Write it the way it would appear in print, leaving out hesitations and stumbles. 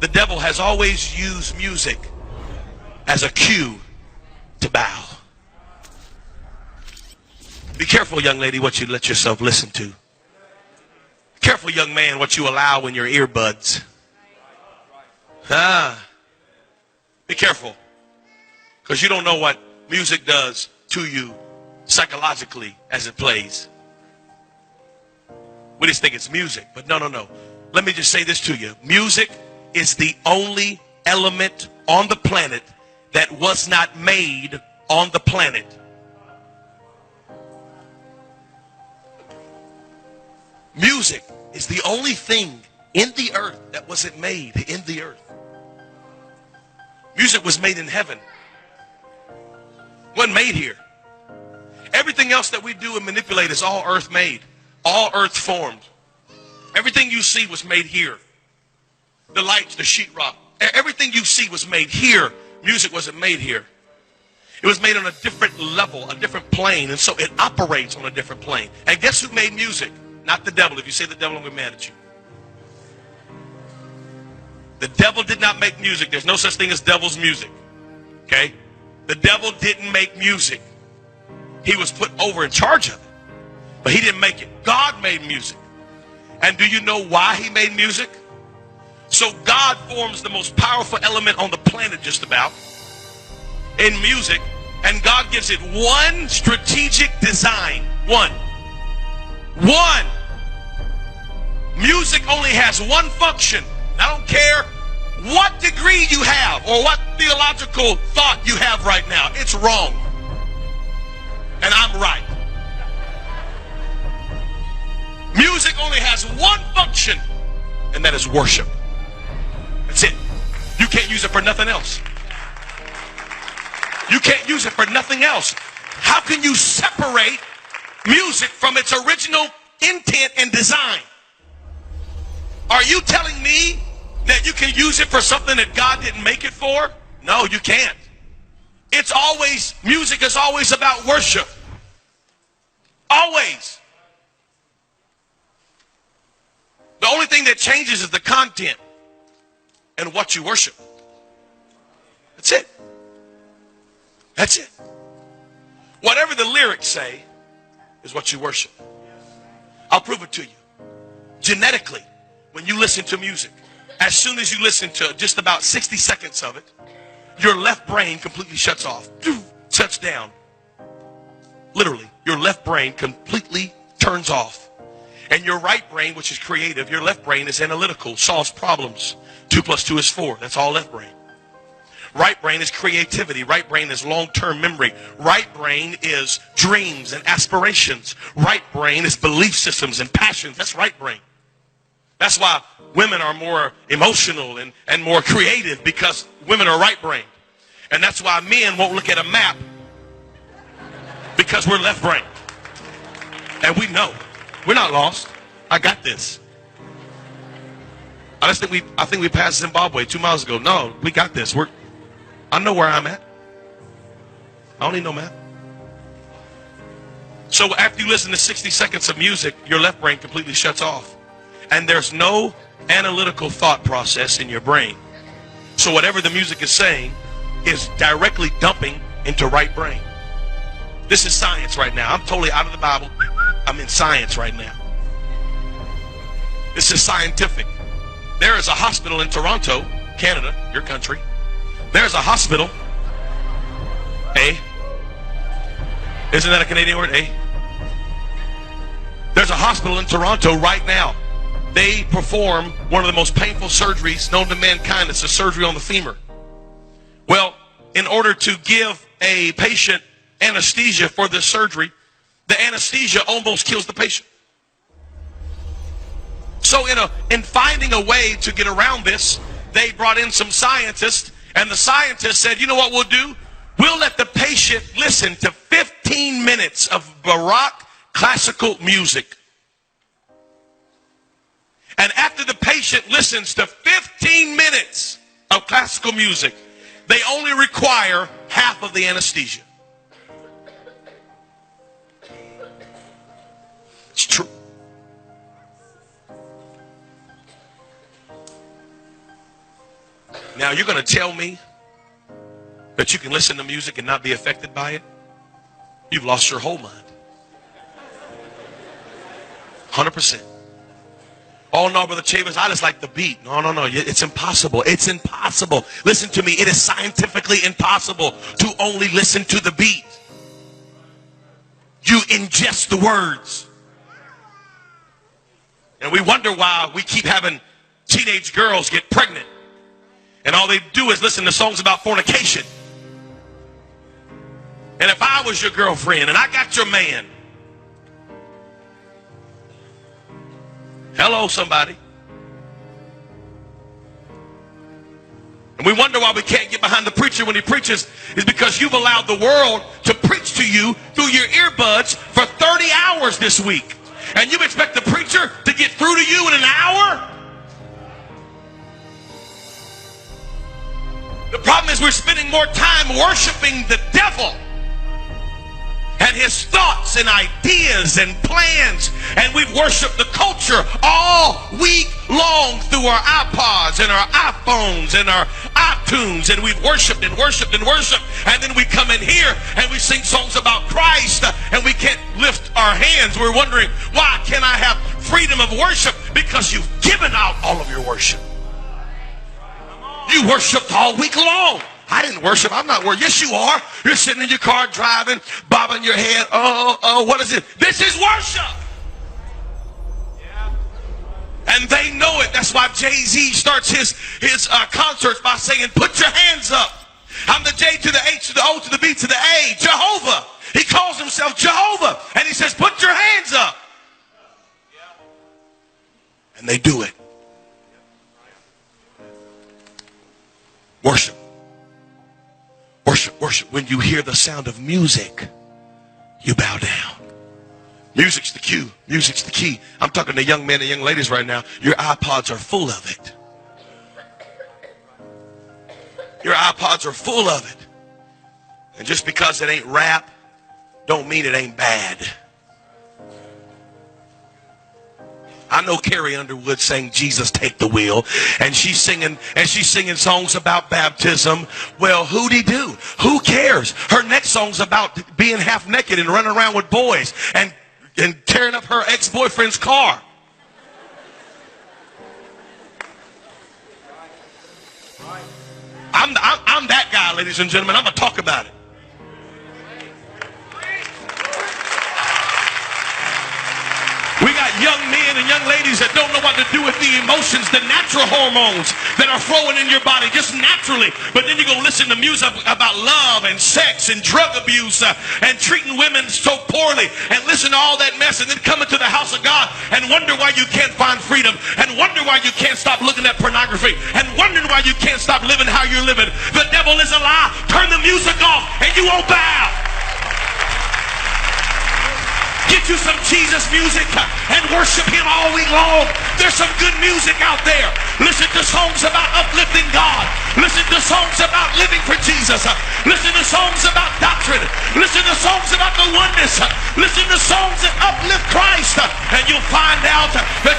The devil has always used music as a cue to bow. Be careful, young lady, what you let yourself listen to. Careful, young man, what you allow in your earbuds. Be careful. Because you don't know what music does to you psychologically as it plays. We just think it's music, but no. Let me just say this to you. Music is the only element on the planet that was not made on the planet. Music is the only thing in the earth that wasn't made in the earth. Music was made in heaven. Wasn't made here. Everything else that we do and manipulate is all earth made. All earth formed. Everything you see was made here. The lights, the sheetrock, everything you see was made here. Music wasn't made here. It was made on a different level, a different plane, and so it operates on a different plane. And guess who made music? Not the devil. If you say the devil, I'm going to be mad at you. The devil did not make music. There's no such thing as devil's music. Okay? The devil didn't make music. He was put over in charge of it. But he didn't make it. God made music. And do you know why he made music? So God forms the most powerful element on the planet just about in music. And God gives it one strategic design. One. Music only has one function. I don't care what degree you have or what theological thought you have right now. It's wrong. And I'm right. Music only has one function, and that is worship. That's it. You can't use it for nothing else. You can't use it for nothing else. How can you separate music from its original intent and design? Are you telling me that you can use it for something that God didn't make it for? No, you can't. Music is always about worship. Always. The only thing that changes is the content and what you worship. That's it. That's it. Whatever the lyrics say is what you worship. I'll prove it to you. Genetically, when you listen to music, as soon as you listen to just about 60 seconds of it, your left brain completely shuts off. Shuts down. Literally, your left brain completely turns off. And your right brain, which is creative, your left brain is analytical, solves problems. 2 + 2 is 4. That's all left brain. Right brain is creativity. Right brain is long-term memory. Right brain is dreams and aspirations. Right brain is belief systems and passions. That's right brain. That's why women are more emotional and more creative, because women are right brain. And that's why men won't look at a map, because we're left brain. And we know. We're not lost. I got this. I think we passed Zimbabwe 2 miles ago. No, we got this. I know where I'm at. I don't need no map. So after you listen to 60 seconds of music, your left brain completely shuts off. And there's no analytical thought process in your brain. So whatever the music is saying is directly dumping into right brain. This is science right now. I'm totally out of the Bible. I'm in science right now. This is scientific. There is a hospital in Toronto, Canada, your country. There's a hospital. Isn't that a Canadian word? There's a hospital in Toronto right now. They perform one of the most painful surgeries known to mankind. It's a surgery on the femur. Well, in order to give a patient anesthesia for this surgery, the anesthesia almost kills the patient. So in finding a way to get around this, they brought in some scientists, and the scientists said, you know what we'll do? We'll let the patient listen to 15 minutes of Baroque classical music. And after the patient listens to 15 minutes of classical music, they only require half of the anesthesia. It's true. Now you're going to tell me that you can listen to music and not be affected by it? You've lost your whole mind. 100%. Oh no, Brother Chavis, I just like the beat. No. It's impossible. It's impossible. Listen to me. It is scientifically impossible to only listen to the beat. You ingest the words. And we wonder why we keep having teenage girls get pregnant. And all they do is listen to songs about fornication. And if I was your girlfriend and I got your man, hello, somebody. And we wonder why we can't get behind the preacher when he preaches is because you've allowed the world to preach to you through your earbuds for 30 hours this week. And you expect the preacher to get through to you in an hour? The problem is we're spending more time worshiping the devil and his thoughts and ideas and plans, and we've worshiped the culture all week long through our iPods and our iPhones and our iTunes, and we've worshiped and worshiped and worshiped, and then we come in here and we sing songs about Christ and we can't lift our hands. We're wondering, why can't I have freedom of worship? Because you've given out all of your worship. You worshiped all week long. I didn't worship. I'm not worshiping. Yes, you are. You're sitting in your car driving, bobbing your head. Oh, what is it? This is worship. Yeah. And they know it. That's why Jay-Z starts his concerts by saying, put your hands up. I'm the J to the H to the O to the B to the A. Jehovah. He calls himself Jehovah. And he says, put your hands up. And they do it. Worship. Worship, worship. When you hear the sound of music, you bow down. Music's the cue. Music's the key. I'm talking to young men and young ladies right now. Your iPods are full of it. Your iPods are full of it. And just because it ain't rap, don't mean it ain't bad. I know Carrie Underwood sang Jesus Take the Wheel, and she's singing songs about baptism. Well, who'd he do? Who cares? Her next song's about being half naked and running around with boys and tearing up her ex-boyfriend's car. I'm that guy, ladies and gentlemen. I'm going to talk about it. We got young men and young ladies that don't know what to do with the emotions, the natural hormones that are flowing in your body just naturally. But then you go listen to music about love and sex and drug abuse and treating women so poorly and listen to all that mess, and then come into the house of God and wonder why you can't find freedom and wonder why you can't stop looking at pornography and wondering why you can't stop living how you're living. The devil is a lie. Turn the music off and you won't bow. Get you some Jesus music and worship him all week long. There's some good music out there. Listen to songs about uplifting God. Listen to songs about living for Jesus. Listen to songs about doctrine. Listen to songs about the oneness. Listen to songs that uplift Christ. And you'll find out that